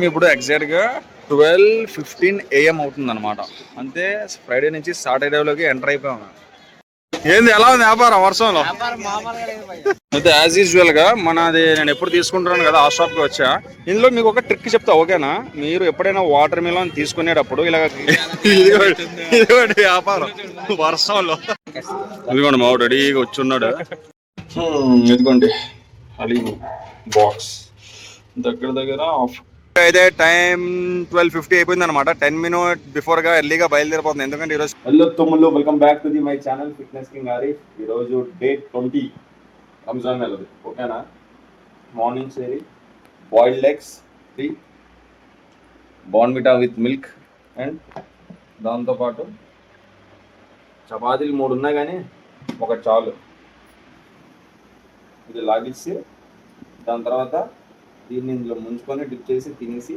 ఇప్పుడు ఎగ్జాక్ట్గా 12:15 AM అవుతుంది అనమాట. అంతే ఫ్రైడే నుంచి సాటర్డేలోకి ఎంటర్ అయిపోయాము. ఏంది ఎలా ఉంది వ్యాపారం వర్షంలో? అయితే యాజ్ యూజువల్ గా మనది నేను ఎప్పుడు తీసుకుంటున్నాను కదా ఆ షాప్కి వచ్చా. ఇందులో మీకు ఒక ట్రిక్ చెప్తా, ఓకేనా? మీరు ఎప్పుడైనా వాటర్ మిలన్ తీసుకునేటప్పుడు ఇలా ఇదిగోండి వ్యాపారం వర్షంలో. ఇదిగోండి మా రెడీగా వచ్చున్నాడు. ఇదిగోండి హలీం బాక్స్ దగ్గర దగ్గర అయితే టైం 12:50 అయిపోయింది అనమాట. 10 minutes బిఫోర్ గా ఎర్లీగా బయలుదేరిపోతుంది. ఎందుకంటే ఈరోజు హలో తమ్ముళ్ళు, welcome back to the my channel fitness king Arif. ఈరోజు డే 20 రంజాన్ నెలది, ఓకేనా? మార్నింగ్ సేరి boiled eggs 3, Bournvita with milk and దాంతోపాటు చపాతీలు 3 ఉన్నాయి కానీ ఒకటి చాలు. ఇది లాగిచ్చి దాని తర్వాత దీన్ని ఇందులో ముంచుకొని డిప్ చేసి తినేసి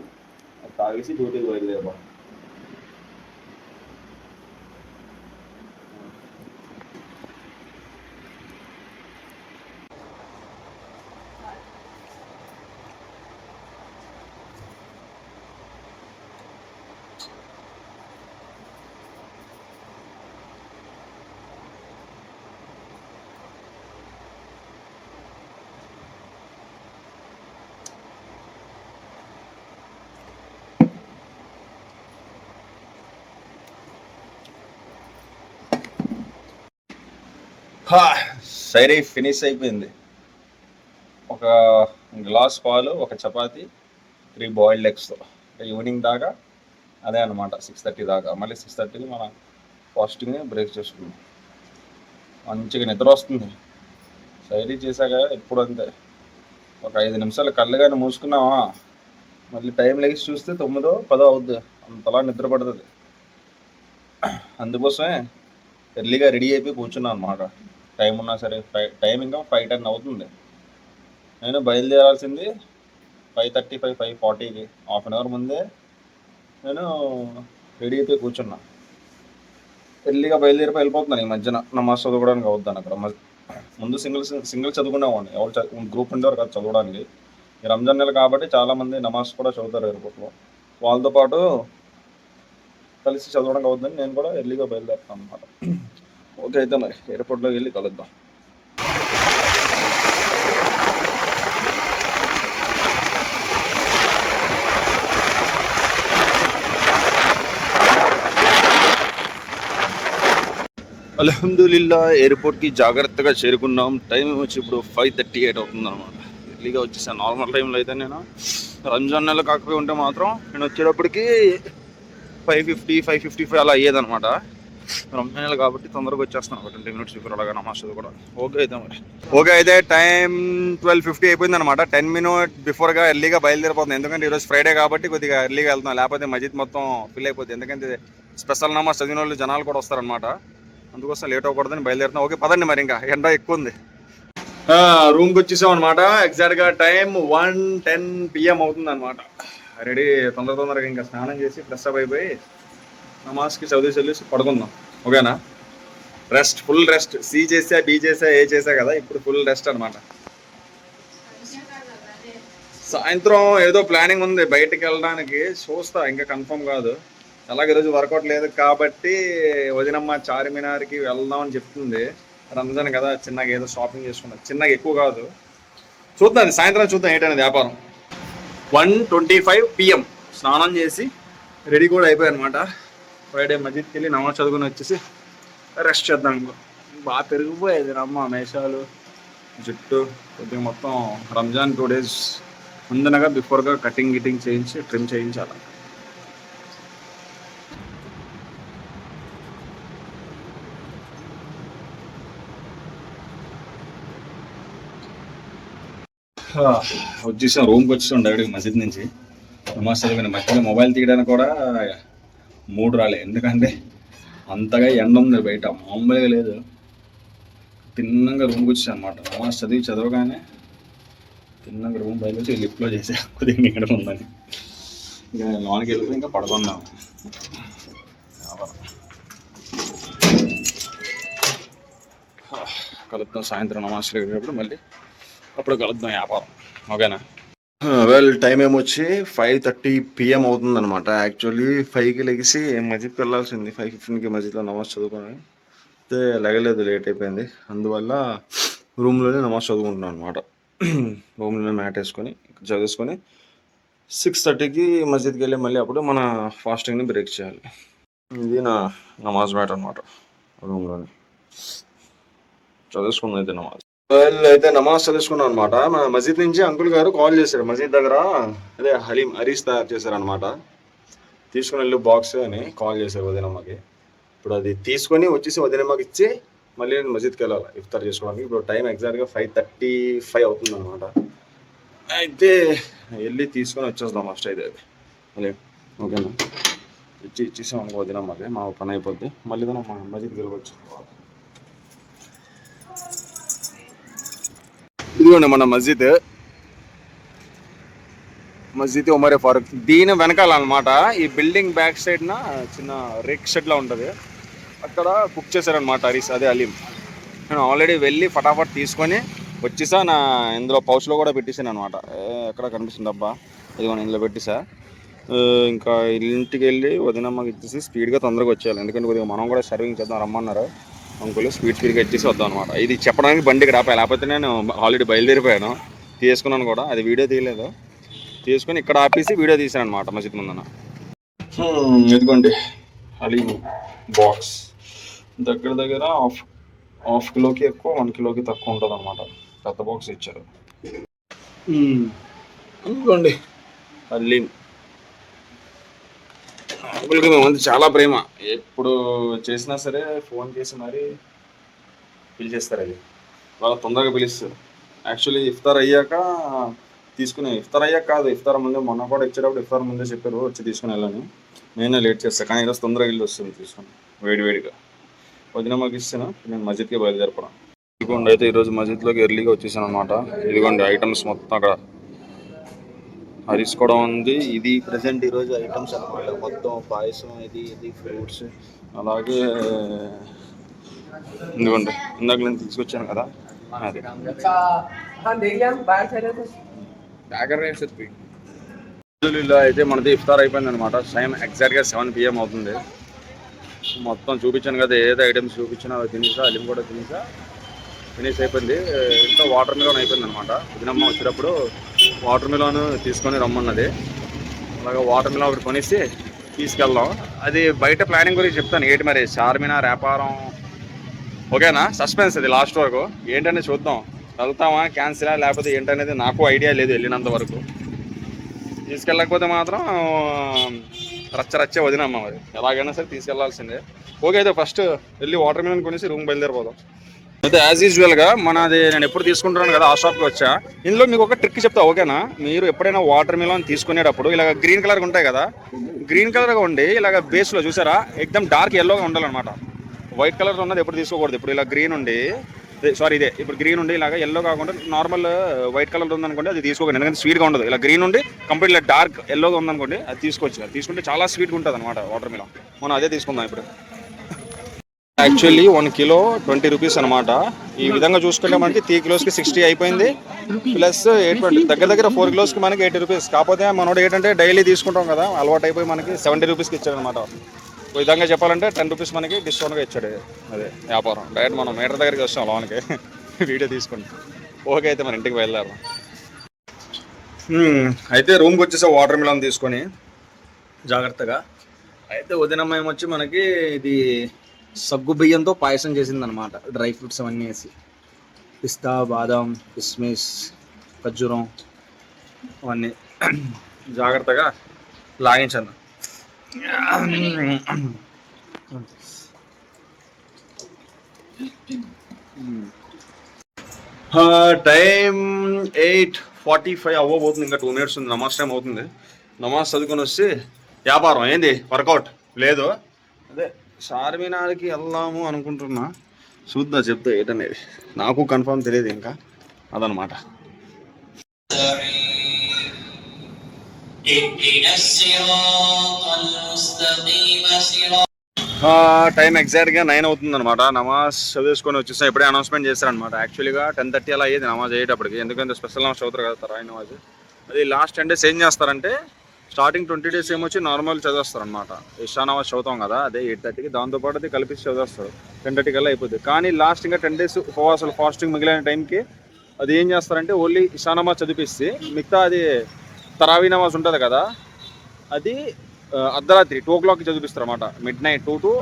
తాగేసి డ్యూటీకి బయలుదేరబా. సరే ఫినిష్ అయిపోయింది. ఒక గ్లాస్ పాలు, ఒక చపాతి, 3 బాయిల్డ్ ఎగ్స్తో ఈవినింగ్ దాకా అదే అనమాట. 6:30 దాకా. మళ్ళీ 6:30కి మన ఫాస్టింగ్ని బ్రేక్ చేసుకున్నాం. మంచిగా నిద్ర వస్తుంది. సైరీ చేశాక ఎప్పుడు అంతే, ఒక 5 నిమిషాలు కళ్ళు కానీ మూసుకున్నావా మళ్ళీ టైం లేచి చూస్తే 9, 10 అవుద్ది. అంతలా నిద్ర పడుతుంది. అందుకోసమే ఎర్లీగా రెడీ అయిపోయి కూర్చున్నాను అనమాట. టైం ఉన్నా సరే. టైం ఇంకా 5:10 అవుతుంది. నేను బయలుదేరాల్సింది 5:35, 5:40కి. హాఫ్ అన్ అవర్ ముందే నేను రెడీ అయిపోయి కూర్చున్నా. ఎర్లీగా బయలుదేరిపోయి వెళ్ళిపోతున్నాను. ఈ మధ్యన నమాజ్ చదువుకోవడానికి అవుద్దాను అక్కడ. ముందు సింగిల్ చదువుకునేవాడిని. ఎవరు గ్రూప్ ఉండేవారు కాదు చదవడానికి. ఈ రంజాన్ నెల కాబట్టి చాలామంది నమాజ్ కూడా చదువుతారు ఎయిర్పోర్ట్లో. వాళ్ళతో పాటు కలిసి చదవడానికి అవుద్దని నేను కూడా ఎర్లీగా బయలుదేరుతాను అనమాట. ఓకే, అయితే మరి ఎయిర్పోర్ట్లోకి వెళ్ళి కలుద్దాం. అల్హమ్దులిల్లా ఎయిర్పోర్ట్కి జాగ్రత్తగా చేరుకున్నాం. టైం వచ్చి ఇప్పుడు 5:38 అవుతుంది అనమాట. ఎర్లీగా వచ్చేసాను. నార్మల్ టైంలో అయితే నేను రంజాన్ నెల కాకపోయి ఉంటే మాత్రం నేను వచ్చేటప్పటికి 5:50, 5:55 అలా అయ్యేదనమాట. రంజాన్ నెల కాబట్టి తొందరగా వచ్చేస్తాను. ఒక 20 minutes బిఫోర్ అలాగా నమాజ్ కూడా. ఓకే అయితే మరి. ఓకే అయితే టైం 12:50 అయిపోయింది అనమాట. 10 minutes బిఫోర్గా ఎర్లీగా బయలుదేరిపోతుంది. ఎందుకంటే ఈరోజు ఫ్రైడే కాబట్టి కొద్దిగా ఎర్లీగా వెళ్తున్నాం. లేకపోతే మస్జిద్ మొత్తం ఫిల్ అయిపోతుంది. ఎందుకంటే స్పెషల్ నమాజ్ చదివిన వాళ్ళు జనాలు కూడా వస్తారనమాట. అందుకోసం లేట్ అవ్వకూడదని బయలుదేరుతాం. ఓకే పదండి మరి. ఇంకా ఎండ ఎక్కువ ఉంది. రూమ్కి వచ్చేసాం అనమాట. ఎగ్జాక్ట్గా టైం 1:10 PM అవుతుంది అనమాట. రెడీ తొందరగా ఇంకా స్నానం చేసి ఫ్రెష్ అప్ అయిపోయి నమాజ్కి చదివేసి పడుకుందాం. ఓకేనా? Rest, full rest. సి చేసా, బి చేసా, ఏ చేసా కదా, ఇప్పుడు ఫుల్ రెస్ట్ అనమాట. సాయంత్రం ఏదో ప్లానింగ్ ఉంది బయటికి వెళ్ళడానికి. చూస్తా, ఇంకా కన్ఫర్మ్ కాదు. అలాగే ఈరోజు వర్కౌట్ లేదు కాబట్టి వదినమ్మ చార్మినార్కి వెళ్దామని చెప్తుంది. రంజాన్ కదా, చిన్నగా ఏదో షాపింగ్ చేసుకున్నా. చిన్నగా ఎక్కువ కాదు, చూద్దాం. సాయంత్రం చూద్దాం ఏంటనేది వ్యాపారం. 1:25 PM స్నానం చేసి రెడీ కూడా అయిపోయాయి అనమాట. ఫ్రైడే మస్జిద్కి వెళ్ళి నమాజ్ చదువుకుని వచ్చేసి రెస్ట్ చేద్దాం. బాగా పెరిగిపోయేది అమ్మ మేషాలు, జుట్టు కొద్దిగా మొత్తం. రంజాన్ 2 days ముందునగా బిఫోర్గా కటింగ్ చేయించి ట్రిమ్ చేయించాలి. వచ్చేసాం. రూమ్కి వచ్చేసాం డైరెక్ట్గా మస్జిద్ నుంచి. నమాజ్ చదివిన మధ్యలో మొబైల్ తీయడానికి కూడా మూడు రాలే. ఎందుకంటే అంతగా ఎండ ఉంది బయట, మామూలుగా లేదు. తిన్నంగా రూమ్కి వచ్చేసాను అనమాట. నమాజ్ చదవగానే తిన్నంగా రూమ్ బయట వచ్చి లిఫ్ట్లో చేసా కొద్దిగా ఇక్కడ ఉందని. ఇంకా లోనికి వెళ్ళిపోయి ఇంకా పడుకున్నాము. కలుద్దాం సాయంత్రం నమాజ్ వెళ్ళేటప్పుడు. మళ్ళీ అప్పుడు కలుద్దాం వ్యాపారం. ఓకేనా? వెల్ టైం ఏమొచ్చి 5:30 PM అవుతుంది అనమాట. యాక్చువల్లీ 5కి లెగిసి మస్జిద్కి వెళ్ళాల్సింది. 5:15కి మస్జిద్లో నమాజ్ చదువుకొని అయితే లెగలేదు, లేట్ అయిపోయింది. అందువల్ల రూమ్లోనే నమాజ్ చదువుకుంటున్నాను అనమాట. రూమ్లోనే మ్యాట్ వేసుకొని చదివేసుకొని 6:30కి మస్జిద్కి వెళ్ళి మళ్ళీ అప్పుడు మన ఫాస్టింగ్ని బ్రేక్ చేయాలి. ఇది నా నమాజ్ మ్యాట్ అనమాట. రూమ్లోనే చదువుకున్నది అయితే నమాజ్. అయితే నమాజ్ చదువుకున్నాం అనమాట. మన మసీద్ నుంచి అంకుల్ గారు కాల్ చేశారు. మసీద్ దగ్గర అదే హలీం హరీస్ తయారు చేశారనమాట. తీసుకుని వెళ్ళు బాక్స్ అని కాల్ చేశారు వదినమ్మకి. ఇప్పుడు అది తీసుకొని వచ్చేసి వదినమ్మకి ఇచ్చి మళ్ళీ నేను మసీద్కి వెళ్ళాలి ఇఫ్తార్ చేసుకోవడానికి. ఇప్పుడు టైం ఎగ్జాక్ట్గా 5:35 అవుతుంది అనమాట. అయితే వెళ్ళి తీసుకొని వచ్చేద్దాం ఫస్ట్ అయితే అది మళ్ళీ. ఓకేనా, ఇచ్చేసాం అనుకో వదినమ్మకి, మా పని అయిపోద్ది. మళ్ళీ మా మసీద్కి వెళ్ళవచ్చు. ఇదిగోండి మన మస్జిద్ ఉమర్ ఫారూక్. దీని వెనకాల అనమాట ఈ బిల్డింగ్ బ్యాక్ సైడ్ నా చిన్న రేక్ షెడ్ లా ఉంటుంది. అక్కడ కుక్ చేశారనమాట హరీస్, అదే అలీం. నేను ఆల్రెడీ వెళ్ళి ఫటాఫట్ తీసుకొని వచ్చేసా. నా ఇందులో పౌచ్లో కూడా పెట్టేసాను అనమాట. ఎక్కడ కనిపిస్తుంది అబ్బా, ఇదిగోండి ఇందులో పెట్టేసా. ఇంకా ఇంటికి వెళ్ళి వదినమ్మకి ఇచ్చేసి స్పీడ్గా తొందరగా వచ్చేయాలి. ఎందుకంటే కొద్దిగా మనం కూడా సర్వింగ్ చేద్దాం రమ్మన్నారు అంకుల్. స్పీడ్గా ఇచ్చేసి వద్దాం అనమాట. ఇది చెప్పడానికి బండికి రాపాయి, లేకపోతే నేను ఆల్రెడీ బయలుదేరిపోయాను. తీసుకున్నాను కూడా, అది వీడియో తీయలేదు. తీసుకొని ఇక్కడ ఆపేసి వీడియో తీసాను అనమాట మసీద్ ముందన. ఇదిగోండి హలీం బాక్స్. దగ్గర దగ్గర హాఫ్ కిలోకి ఎక్కువ, 1 కిలోకి తక్కువ ఉంటుంది అనమాట. పెద్ద బాక్స్ ఇచ్చారు. అనుకోండి హలీం. అంకుల్కి మేమంతా చాలా ప్రేమ. ఎప్పుడు చేసినా సరే ఫోన్ చేసి మరీ పిలిచేస్తారు. అది వాళ్ళ తొందరగా పిలుస్తారు. యాక్చువల్లీ ఇఫ్తార్ అయ్యాక ఇఫ్తార్ అయ్యాక కాదు, ఇఫ్తార్ ముందే, మొన్న కూడా ఇచ్చేటప్పుడు ఇఫ్తార్ ముందే చెప్పారు వచ్చి తీసుకుని వెళ్ళని. నేనే లేట్ చేస్తాను, కానీ ఈరోజు తొందరగా వెళ్ళి వస్తుంది తీసుకొని వేడివేడిగా. వదినమ్మకి ఇస్తాను, నేను మస్జిద్కి బయలుదేరపడాను. ఇదిగోండి అయితే ఈరోజు మస్జిద్లోకి ఎర్లీగా వచ్చేసాను అనమాట. ఇదిగోండి ఐటమ్స్ మొత్తం అక్కడ హరీస్ కూడా ఉంది. ఇది ప్రజెంట్ ఈరోజు ఐటమ్స్ అనమాట. మొత్తం పాయసం, ఇది ఫ్రూట్స్, అలాగే ఇదిగోండి ఇందాక నేను తీసుకొచ్చాను కదా అది. అయితే మనది ఇఫ్తార్ అయిపోయింది అనమాట. టైం ఎగ్జాక్ట్గా 7 PM అవుతుంది. మొత్తం చూపించాను కదా, ఏదైతే ఐటమ్స్ చూపించినా అవి తినేసా. అలిం కూడా ఫినిష్ అయిపోయింది. ఇంట్లో వాటర్ మిలాన్ అయిపోయింది అనమాట. వదినమ్మ వచ్చేటప్పుడు వాటర్ మిలాన్ తీసుకొని రమ్మన్నది. అలాగే వాటర్ మిలాన్ ఒకటి కొనేసి తీసుకెళ్దాం. అది బయట ప్లానింగ్ గురించి చెప్తాను. ఏంటి మరి చార్మినార్ వ్యాపారం, ఓకేనా? సస్పెన్స్ అది లాస్ట్ వరకు. ఏంటనేది చూద్దాం. వెళ్తామా, క్యాన్సిలా, లేకపోతే ఏంటనేది నాకు ఐడియా లేదు వెళ్ళినంత వరకు. తీసుకెళ్ళకపోతే మాత్రం రచ్చే వదినమ్మ, మరి ఎలాగైనా సరే తీసుకెళ్లాల్సిందే. ఓకే అయితే ఫస్ట్ వెళ్ళి వాటర్ మిలన్ కొనేసి రూమ్ బయలుదేరిపోదాం. అయితే యాజ్ యూజువల్గా మనది నేను ఎప్పుడు తీసుకుంటున్నాను కదా, ఆ షాప్కి వచ్చా. ఇందులో మీకు ఒక ట్రిక్ చెప్తా, ఓకేనా? మీరు ఎప్పుడైనా వాటర్ మిలన్ తీసుకునేటప్పుడు ఇలాగ గ్రీన్ కలర్గా ఉంటాయి కదా, గ్రీన్ కలర్గా ఉండి ఇలాగ బేస్లో చూసారా ఎక్దమ్ డార్క్ ఎల్లోగా ఉండాలన్నమాట. వైట్ కలర్ ఉన్నది ఎప్పుడు తీసుకోకూడదు. ఇప్పుడు ఇలా గ్రీన్ ఉండి, సారీ ఇదే ఇప్పుడు గ్రీన్ ఉండి ఇలాగ ఎల్లో కాకుండా నార్మల్ వైట్ కలర్ ఉందనుకోండి అది తీసుకోకండి. ఎందుకంటే స్వీట్గా ఉండదు. ఇలా గ్రీన్ ఉండి కంప్లీట్ ఇలా డార్క్ ఎల్లోగా ఉందనుకోండి అది తీసుకోవచ్చు. అది తీసుకుంటే చాలా స్వీట్గా ఉంటుంది అనమాట వాటర్ మిలన్. మనం అదే తీసుకుందాం ఇప్పుడు. యాక్చువల్లీ 1 కిలో 20 రూపీస్ అనమాట. ఈ విధంగా చూసుకుంటే మనకి 3 కిలోస్కి 60 అయిపోయింది. ప్లస్ 8 దగ్గర 4 కిలోస్కి మనకి 80 రూపీస్. కాకపోతే మనోడు ఏంటంటే డైలీ తీసుకుంటాం కదా, అలవాటు అయిపోయి మనకి 70 రూపీస్కి ఇచ్చాడు అనమాట. ఈ విధంగా చెప్పాలంటే 10 రూపీస్ మనకి డిస్కౌంట్గా ఇచ్చాడు. అదే వ్యాపారం. డైరెక్ట్ మనం మీటర్ దగ్గరికి వస్తాం లోనికి వీడియో తీసుకుంటాం. ఓకే అయితే మన ఇంటికి బయలుదేరాం. అయితే రూమ్కి వచ్చేసా వాటర్ మిలన్ తీసుకొని జాగ్రత్తగా. అయితే వదినమ్మ ఏమొచ్చి మనకి ఇది సగ్గు బియ్యంతో పాయసం చేసిందనమాట. డ్రై ఫ్రూట్స్ అవన్నీ వేసి, పిస్తా, బాదం, కిస్మిస్, ఖర్జూరం అవన్నీ జాగ్రత్తగా లాగించాను. టైం 8:45 అవ్వబోతుంది. ఇంకా 2 minutes ఉంది. నమాజ్ టైం అవుతుంది. నమాజ్ చదువుకొని వస్తే వ్యాపారం ఏంది వర్కౌట్ లేదు. అదే చార్మినార్కి వెళ్దాము అనుకుంటున్నా. చూద్దా చెప్తా ఏంటనేది, నాకు కన్ఫర్మ్ తెలియదు ఇంకా. అదనమాట. టైం ఎగ్జాక్ట్గా 9 అవుతుంది అనమాట. నమాజ్ చదివేసుకొని వచ్చేసా. ఇప్పుడే అనౌన్స్మెంట్ చేశారనమాట. యాక్చువల్గా 10:30 అలా అయ్యేది నమాజ్ అయ్యేటప్పటికి. ఎందుకంటే స్పెషల్ నమాజ్ చదువుతారు కదా తరాయి నమాజ్. అది లాస్ట్ 10 days ఏం చేస్తారంటే స్టార్టింగ్ 20 days ఏమొచ్చి నార్మల్ చదివేస్తారు అనమాట. ఇషానమాజ్ చదువుతాం కదా, అదే 8:30కి, దాంతోపాటు అది కలిపి చదివేస్తారు 10:30 కల్లా అయిపోతుంది. కానీ లాస్ట్ ఇంకా 10 days ఉపవాసాలు ఫాస్టింగ్ మిగిలిన టైంకి అది ఏం చేస్తారంటే ఓన్లీ ఇషానమాజ్ చదివిస్తే మిగతా అది తరావీ నమాజ్ ఉంటుంది కదా, అది అర్ధరాత్రి 2 o'clockకి చదివిస్తారు అనమాట. midnight 2 to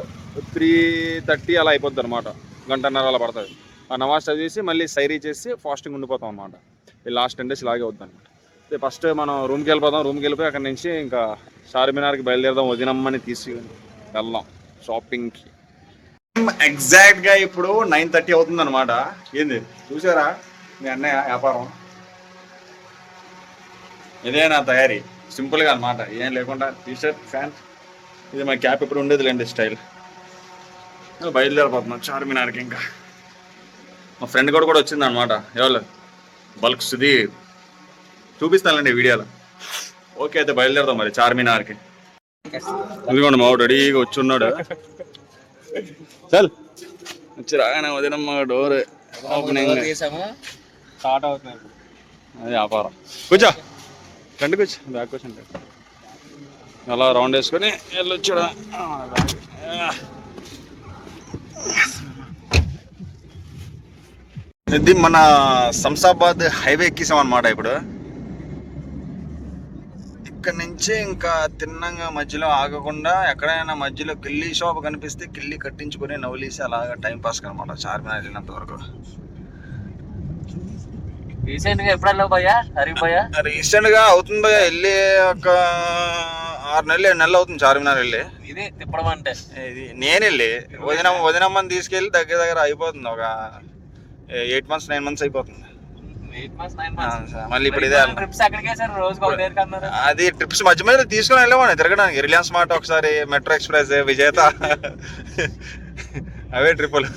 3:30 అలా అయిపోద్ది అనమాట, గంటన్నర అలా పడుతుంది. ఆ నమాజ్ చదివేసి మళ్ళీ సైరీ చేసి ఫాస్టింగ్ ఉండిపోతాం అనమాట. ఈ లాస్ట్ 10 days ఇలాగే అవుతుంది అనమాట. ఫస్ట్ మనం రూమ్కి వెళ్ళిపోదాం, రూమ్కి వెళ్ళిపోయి అక్కడి నుంచి ఇంకా చార్మినార్కి బయలుదేరదాం, వదినమ్మని తీసి వెళ్దాం షాపింగ్కి. ఎగ్జాక్ట్గా ఇప్పుడు 9:30 అవుతుంది అనమాట. ఏంది చూసారా మీ అన్నయ్య వ్యాపారం, ఇదే నా తయారీ సింపుల్గా అనమాట, ఏం లేకుండా టీషర్ట్ ప్యాంట్. ఇది మా క్యాప్ ఇప్పుడు ఉండేది లేండి స్టైల్. బయలుదేరిపోతున్నాం చార్మినార్కి. ఇంకా మా ఫ్రెండ్ కూడా వచ్చింది అనమాట, ఎవరు బల్క్ సుధీర్, చూపిస్తానండి వీడియోలో. ఓకే అయితే బయలుదేరదాం మరి చార్మినార్కి. ఇదిగోండి మావాడు రెడీగా వచ్చి ఉన్నాడు. చల్ వచ్చి రాగానే వదినమ్మ డోర్ ఓపెనింగ్ స్టార్ట్ అవుతుంది. అది వ్యాపారం. కూర్చో రండి, కూర్చో బ్యాగ్ కూర్చుంటే అలా రౌండ్ వేసుకొని వెళ్ళొచ్చాడా. ఇది మన శంషాబాద్ హైవే ఎక్కేసాం అనమాట. ఇప్పుడు ఇక్కడ నుంచి ఇంకా తిన్నంగా మధ్యలో ఆగకుండా ఎక్కడైనా మధ్యలో కిల్లీ షాప్ కనిపిస్తే కిల్లీ కట్టించుకొని నవ్వులేసి అలాగా టైం పాస్ అనమాట చార్మినార్ వెళ్ళినంత వరకు. రీసెంట్ గా అవుతుంది భయ్యా, వెళ్ళి ఒక 6 నెలలు 7 నెలలు అవుతుంది చార్మినార్ వెళ్ళి. ఇది తిప్పడం అంటే ఇది నేను వెళ్ళి వదినమ్మని తీసుకెళ్ళి దగ్గర అయిపోతుంది, ఒక 8 months 9 months అయిపోతుంది. మళ్ళీ ఇప్పుడు ఇదే అది ట్రిప్స్ మధ్య మధ్య తీసుకుని వెళ్ళామని తిరగడానికి. రిలయన్స్ మార్ట్ ఒకసారి, మెట్రో ఎక్స్ప్రెస్, విజేత, అవే ట్రిప్పులు,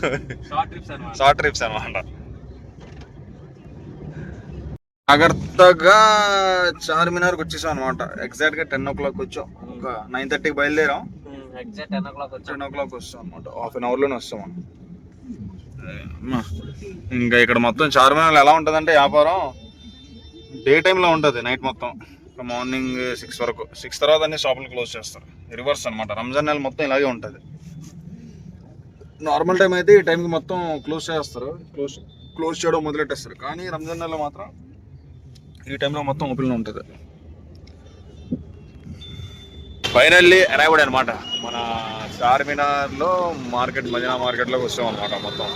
షార్ట్ ట్రిప్స్ అనమాట. జాగ్రత్తగా చార్మినార్కి వచ్చేసాం అనమాట. ఎగ్జాక్ట్ గా 10 o'clock వచ్చాం. ఒక 9:30కి బయలుదేరాం, 10 o'clock వస్తాం అనమాట. హాఫ్ అన్ అవర్లోనే వస్తాం మనం. ఇంకా ఇక్కడ మొత్తం చార్మినార్ ఎలా ఉంటుంది అంటే వ్యాపారం డే టైంలో ఉంటుంది, నైట్ మొత్తం మార్నింగ్ 6 వరకు. 6 తర్వాత అన్ని షాపులు క్లోజ్ చేస్తారు. రివర్స్ అనమాట, రంజాన్ నెల మొత్తం ఇలాగే ఉంటుంది. నార్మల్ టైం అయితే ఈ టైంకి మొత్తం క్లోజ్ చేస్తారు, క్లోజ్ చేయడం మొదలెట్టేస్తారు. కానీ రంజాన్ నెలలో మాత్రం ఈ టైంలో మొత్తం ఓపెన్లో ఉంటుంది. ఫైనల్లీ అరైవ్డ్ అనమాట మన చార్మినార్లో మార్కెట్, మదీనా మార్కెట్లోకి వస్తాం అనమాట. మొత్తం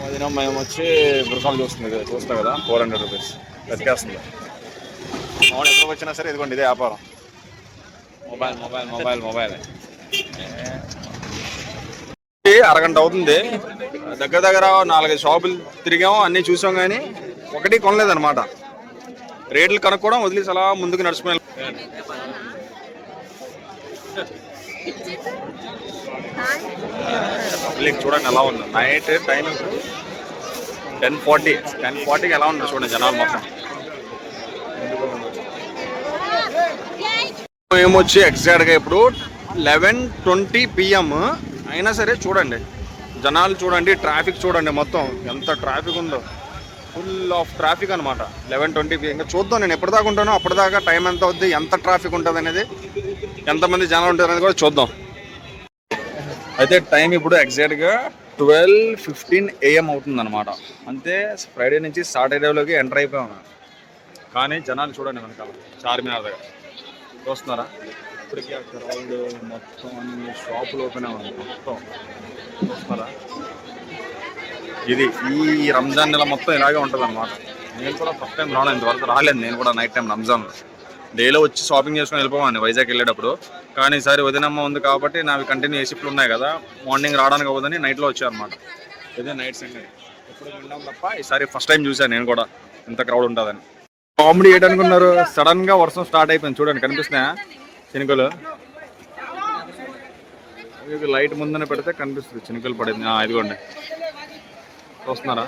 మదీనా మేము వచ్చి బుర్ఖాలు చూస్తా కదా, 400 rupees వెతికేస్తుంది. మామూలు ఎక్కడికి వచ్చినా సరే ఇదిగోండి ఇదే వ్యాపారం. మొబైల్ అరగంట అవుతుంది. దగ్గర 4-5 షాపులు తిరిగాము, అన్నీ చూసాం కానీ ఒకటి కొనలేదన్నమాట. రేట్లు కనుక్కోవడం వదిలేసి అలా ముందుకు నడుచుకుని పబ్లిక్ చూడండి ఎలా ఉంది. నైట్ టైం 10:40కి ఎలా ఉంది చూడండి జనాలు మొత్తం. ఏమొచ్చి ఎగ్జాక్ట్గా ఇప్పుడు 11:20 PM అయినా సరే చూడండి జనాలు చూడండి, ట్రాఫిక్ చూడండి మొత్తం ఎంత ట్రాఫిక్ ఉందో. ఫుల్ ఆఫ్ ట్రాఫిక్ అనమాట. 11:20 PM. ఇంకా చూద్దాం నేను ఎప్పటిదాకా ఉంటానో అప్పటిదాకా టైం ఎంత అవుద్ది, ఎంత ట్రాఫిక్ ఉంటుంది అనేది, ఎంతమంది జనాలు ఉంటారు అనేది కూడా చూద్దాం. అయితే టైం ఇప్పుడు ఎగ్జాక్ట్గా 12:15 AM అవుతుంది అనమాట. అంతే ఫ్రైడే నుంచి సాటర్డేలోకి ఎంటర్ అయిపోయాము. కానీ జనాలు చూడండి వెనకాల చార్మినార్ దగ్గర చూస్తున్నారా, ఇప్పటికీ ఆ క్రౌడ్ మొత్తం అన్ని షాపులు ఓపెన్ అవ్వాలి మొత్తం చూస్తున్నారా. ఇది ఈ రంజాన్ నెల మొత్తం ఇలాగే ఉంటుంది అనమాట. నేను కూడా ఫస్ట్ టైం రాను, ఇంతవరకు రాలేదు నేను కూడా. నైట్ టైం రంజాన్ డేలో వచ్చి షాపింగ్ చేసుకుని వెళ్ళిపోవాలి వైజాగ్ వెళ్ళేటప్పుడు. కానీ ఈసారి వదినమ్మ ఉంది కాబట్టి నావి కంటిన్యూ షిఫ్ట్లు ఉన్నాయి కదా, మార్నింగ్ రావడానికి అవ్వదని నైట్లో వచ్చాయన్నమాట. ఇదే నైట్ సంగతి, ఎప్పుడు విన్నాం తప్ప ఈసారి ఫస్ట్ టైం చూసాను నేను కూడా ఎంత క్రౌడ్ ఉంటుందని. కామెడీ ఏంటనుకున్నారు, సడన్గా వర్షం స్టార్ట్ అయిపోయింది చూడండి, కనిపిస్తున్నాయా చినుకలు. లైట్ ముందునే పెడితే కనిపిస్తుంది చినుకలు పడింది. ఇదిగోండి చూస్తున్నారా,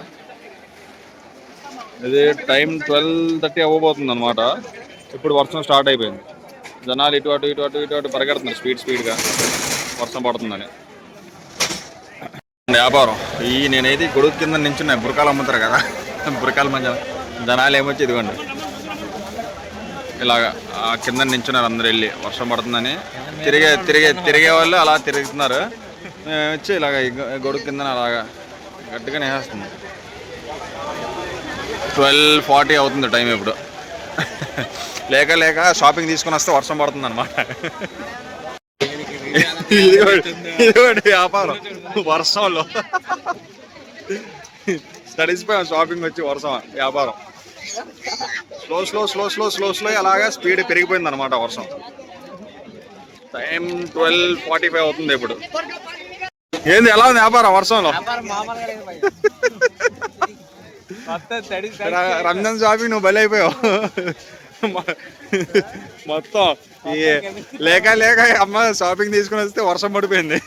ఇది టైం 12:30 అవ్వబోతుంది అనమాట. ఇప్పుడు వర్షం స్టార్ట్ అయిపోయింది. జనాలు ఇటు అటు పరిగెడుతున్నారు స్పీడ్గా వర్షం పడుతుందని. వ్యాపారం నేనైతే గొడుగు కింద నించున్నాయి, బురకాలు అమ్ముతారు కదా, బురకాల మధ్య జనాలు ఏమొచ్చి ఇదిగోండి ఇలాగ కింద నించున్నారు అందరు వెళ్ళి వర్షం పడుతుందని తిరిగే వాళ్ళు అలా తిరుగుతున్నారు. మేము వచ్చి ఇలాగ గొడుగు కింద అలాగా గట్టిగా నేస్తుంది. 12:40 అవుతుంది టైం ఇప్పుడు. లేక షాపింగ్ తీసుకుని వస్తే వర్షం పడుతుంది అనమాట. ఇది వ్యాపారం వర్షంలో తడిసిపోయాం. షాపింగ్ వచ్చి వర్షం వ్యాపారం స్లో అలాగా స్పీడ్ పెరిగిపోయింది అనమాట వర్షం. టైం 12:45 అవుతుంది ఇప్పుడు. ఏంది ఎలా ఉంది వ్యాపారం వర్షంలో? రంజాన్ షాపింగ్ నువ్వు బలి అయిపోయావు మొత్తం. లేక అమ్మ షాపింగ్ తీసుకుని వస్తే వర్షం పడిపోయింది.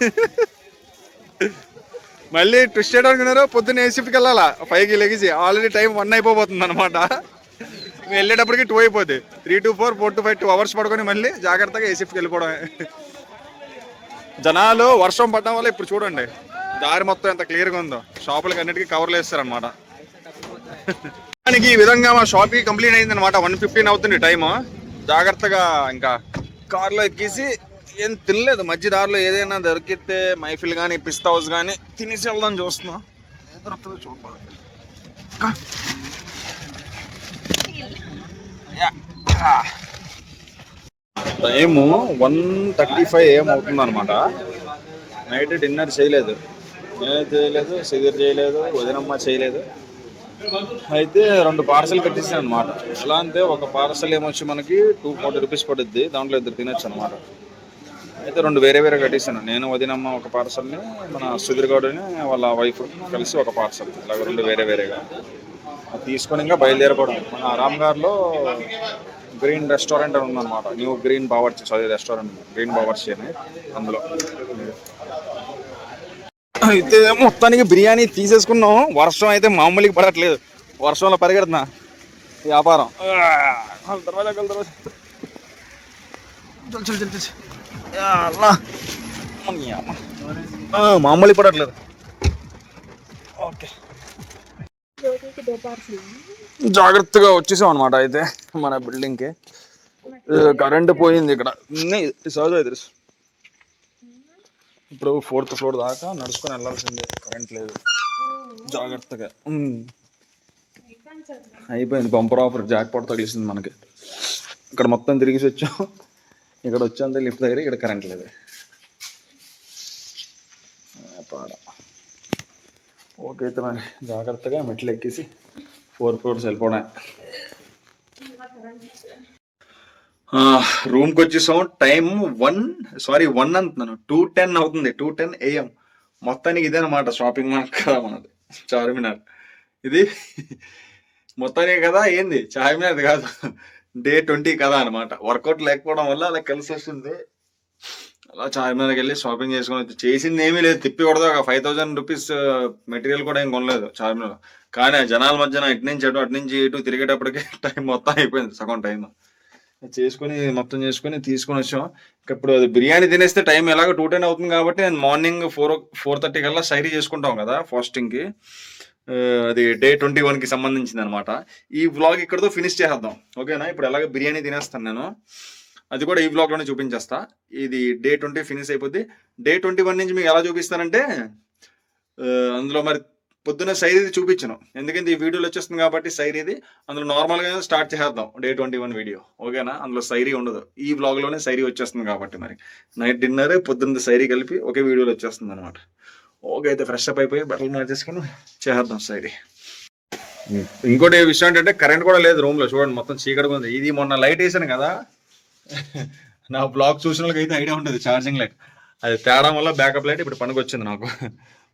మళ్ళీ ట్విస్ట్ చేయడానికి పొద్దున్న ఏ షిఫ్ట్కి వెళ్ళాలా 5కి లెగిసి. ఆల్రెడీ టైం 1 అయిపోతుంది అనమాట. వెళ్ళేటప్పటికి 2 అయిపోద్ది. 3 to 4, 4 to 5 2 hours పడుకొని మళ్ళీ జాగ్రత్తగా ఏ షిఫ్ట్కి వెళ్ళిపోవడమే. జనాలు వర్షం పడడం వల్ల ఇప్పుడు చూడండి దారి మొత్తం ఎంత క్లియర్గా ఉందో. షాపులకి అన్నిటికీ కవర్లు వేస్తారనమాట. దానికి ఈ విధంగా మా షాపింగ్ కంప్లీట్ అయింది అనమాట. 1:15 అవుతుంది టైము. జాగ్రత్తగా ఇంకా కార్లో ఎక్కేసి ఏం తినలేదు. మధ్య దారిలో ఏదైనా దొరికితే మైఫిల్ కానీ పిస్తా హౌస్ కానీ తినేసి వెళ్దాం చూస్తున్నా. టైము 1:35 AM అవుతుంది అనమాట. నైట్ డిన్నర్ చేయలేదు, నేను చేయలేదు, సిగర్ చేయలేదు, వదినమ్మ చేయలేదు. అయితే 2 పార్సల్ కట్టిస్తాను అనమాట. ఎలా అంటే ఒక పార్సల్ ఏమొచ్చి మనకి 240 రూపీస్ పడుద్ది. దాంట్లో 2 తినొచ్చు అనమాట. అయితే 2 వేరే కట్టిస్తాను. నేను వదినమ్మ ఒక పార్సల్ని, మన సుధీర్ గౌడ్ని వాళ్ళ వైఫ్ కలిసి ఒక పార్సల్. ఇలాగ 2 వేరేగా తీసుకొని ఇంకా బయలుదేరపడం. మన ఆరాంఘర్లో గ్రీన్ రెస్టారెంట్ అని ఉందన్నమాట. New green Bawarchi restaurant, green Bawarchi అని. అందులో అయితే మొత్తానికి బిర్యానీ తీసేసుకున్నాం. వర్షం అయితే మామూలుగా పడట్లేదు. వర్షంలో పరిగెడుతున్నా వ్యాపారం. మామూలు పడట్లేదు. ఓకే, జాగ్రత్తగా వచ్చేసాం అనమాట. అయితే మన బిల్డింగ్కి కరెంటు పోయింది ఇక్కడ. తెలుసు ఇప్పుడు 4th floor దాకా నడుచుకొని వెళ్ళాల్సిందే. కరెంట్ లేదు. జాగ్రత్తగా అయిపోయింది. బంపర్ ఆఫర్ జాక్పాట్ తగిలిసింది మనకి. ఇక్కడ మొత్తం తిరిగేసి వచ్చాం. ఇక్కడ వచ్చేంత లిఫ్ట్ దగ్గర ఇక్కడ కరెంట్ లేదు. ఓకే, అయితే మరి జాగ్రత్తగా మెట్లు ఎక్కేసి 4 floors వెళ్ళిపోవడం. రూమ్కి వచ్చేసాం. టైం 1 అంటున్నాను, 2:10 అవుతుంది. 2:10 AM. మొత్తానికి ఇదే అనమాట షాపింగ్ మాల్ కదా మనది, చార్మినార్. ఇది మొత్తానికి కదా ఏంది చార్మినార్ కాదు, Day 20 కదా అనమాట. వర్కౌట్ లేకపోవడం వల్ల అలా కలిసి వస్తుంది. అలా చార్మినార్కి వెళ్ళి షాపింగ్ చేసుకొని చేసింది ఏమీ లేదు. తిప్పి కొడదా ఒక 5,000 రూపీస్ మెటీరియల్ కూడా ఏం కొనలేదు చార్మినార్. కానీ జనాల మధ్యన ఇటు నుంచి ఇటు తిరిగేటప్పటికి టైం మొత్తం అయిపోయింది. సగం టైం మొత్తం చేసుకొని తీసుకొని వచ్చాం. ఇప్పుడు అది బిర్యానీ తినేస్తే టైం ఎలాగో 2:10 అవుతుంది కాబట్టి నేను మార్నింగ్ 4:30 కల్లా సైరీ చేసుకుంటాం కదా ఫాస్టింగ్కి. అది Day 21కి సంబంధించింది అనమాట. ఈ వ్లాగ్ ఇక్కడతో ఫినిష్ చేసేద్దాం, ఓకేనా? ఇప్పుడు ఎలాగ బిర్యానీ తినేస్తాను నేను, అది కూడా ఈ వ్లాగ్లోనే చూపించేస్తా. ఇది Day 20 ఫినిష్ అయిపోద్ది. Day 21 నుంచి మీకు ఎలా చూపిస్తానంటే, అందులో మరి పొద్దున్న సైరీది చూపించను, ఎందుకంటే ఈ వీడియోలో వచ్చేస్తుంది కాబట్టి సైరీది. అందులో నార్మల్గా స్టార్ట్ చేద్దాం Day 21 వీడియో, ఓకేనా? అందులో సైరీ ఉండదు. ఈ వ్లాగ్లోనే సైరీ వచ్చేస్తుంది కాబట్టి మరి నైట్ డిన్నర్ పొద్దున్న సైరీ కలిపి ఒకే వీడియోలో వచ్చేస్తుంది అనమాట. ఓకే, అయితే ఫ్రెష్ అప్ అయిపోయి బట్టలు మార్చేసుకొని చేద్దాం సైరీ. ఇంకోటి విషయం ఏంటంటే కరెంట్ కూడా లేదు రూమ్లో. చూడండి మొత్తం చీకటిగా ఉంది. ఇది మొన్న లైట్ వేసాను కదా, నా బ్లాగ్ చూసిన వాళ్ళకి అయితే ఐడియా ఉంటుంది. ఛార్జింగ్ లైట్ అది తేడా వల్ల బ్యాకప్ లైట్ ఇప్పుడు పనికి వచ్చింది నాకు.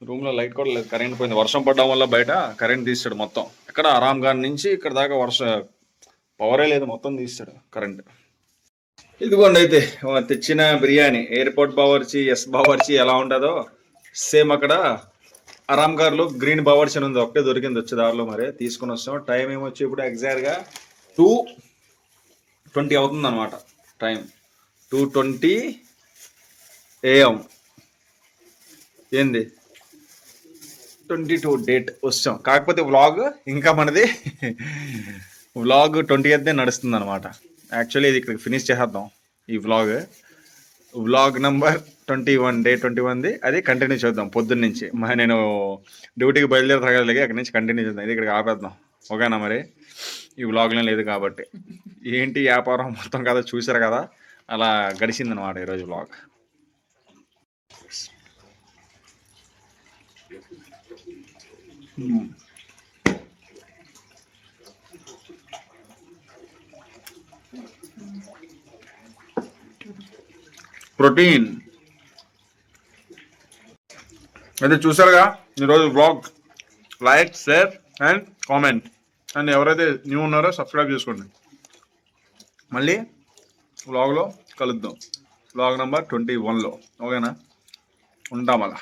రూమ్లో లైట్ కూడా లేదు, కరెంట్ పోయింది. వర్షం పడడం వల్ల బయట కరెంట్ తీస్తాడు మొత్తం. ఎక్కడ ఆరాంఘర్ నుంచి ఇక్కడ దాకా పవరే లేదు, మొత్తం తీస్తాడు కరెంట్. ఇదిగోండి అయితే తెచ్చిన బిర్యానీ. ఎయిర్పోర్ట్ బావర్చి, బావర్చి ఎలా ఉంటుందో సేమ్ అక్కడ ఆరాంఘర్లో గ్రీన్ బావర్చి అని ఉంది. ఒకే దొరికింది వచ్చే దారిలో, మరి తీసుకుని వస్తాం. టైం ఏమొచ్చి ఇప్పుడు ఎగ్జాక్ట్గా 2:20 అవుతుంది అనమాట. Time 2:20 AM. ఏంది 22 డేట్ వచ్చాం. కాకపోతే వ్లాగ్ ఇంకా మనది వ్లాగ్ 20th నడుస్తుంది అనమాట. యాక్చువల్లీ ఇది ఇక్కడ ఫినిష్ చేసేద్దాం ఈ వ్లాగ్ నెంబర్ 21 డే 21ది అది కంటిన్యూ చేద్దాం పొద్దున్న నుంచి నేను డ్యూటీకి బయలుదేరుతా కదా అక్కడి నుంచి కంటిన్యూ చేద్దాం ఇది ఇక్కడికి ఆపేద్దాం ఓకేనా మరి ఈ వ్లాగ్లో లేదు కాబట్టి ఏంటి వ్యాపారం మొత్తం కదా చూసారు కదా అలా గడిచిందనమాట ఈరోజు వ్లాగ్ ప్రోటీన్ అయితే చూసారుగా ఈరోజు vlog like share and comment and ఎవరైతే న్యూ ఉన్నారో సబ్స్క్రైబ్ చేసుకోండి మళ్ళీ వ్లాగ్లో కలుద్దాం వ్లాగ్ నెంబర్ 21లో ఓకేనా ఉంటాం అలా